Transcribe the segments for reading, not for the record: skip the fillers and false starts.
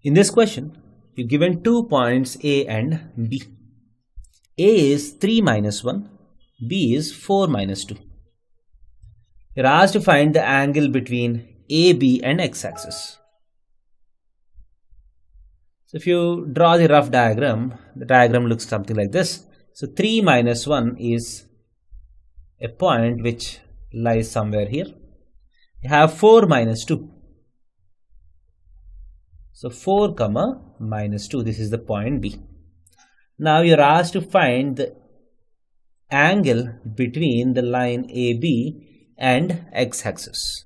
In this question, you're given 2 points A and B. A is 3 minus 1, B is 4 minus 2. You're asked to find the angle between AB and x-axis. So if you draw the rough diagram, the diagram looks something like this. So 3 minus 1 is a point which lies somewhere here. You have 4 minus 2. So 4 comma minus 2, this is the point B. Now you're asked to find the angle between the line AB and x-axis.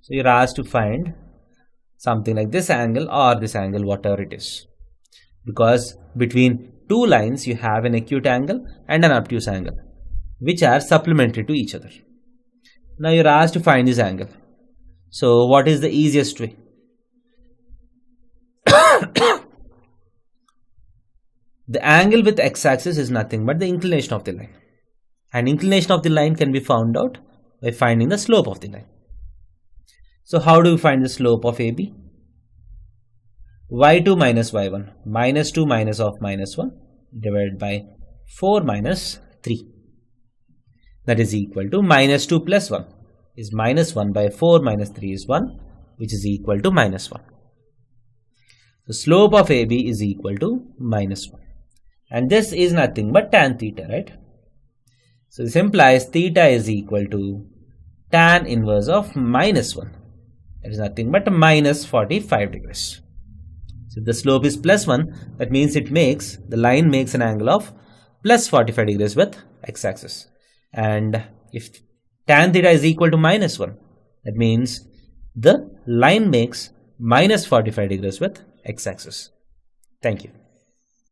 So you're asked to find something like this angle or this angle, whatever it is. Because between two lines you have an acute angle and an obtuse angle, which are supplementary to each other. Now you're asked to find this angle. So what is the easiest way? The angle with x-axis is nothing but the inclination of the line. And inclination of the line can be found out by finding the slope of the line. So how do we find the slope of AB? y2 minus y1, minus 2 minus of minus 1 divided by 4 minus 3. That is equal to minus 2 plus 1 is minus 1 by 4 minus 3 is 1, which is equal to minus 1. The slope of AB is equal to minus 1. And this is nothing but tan theta, right? So this implies theta is equal to tan inverse of minus 1. That is nothing but minus 45 degrees. So if the slope is plus 1, that means the line makes an angle of plus 45 degrees with x-axis. And if tan theta is equal to minus 1, that means the line makes minus 45 degrees with x-axis. Thank you.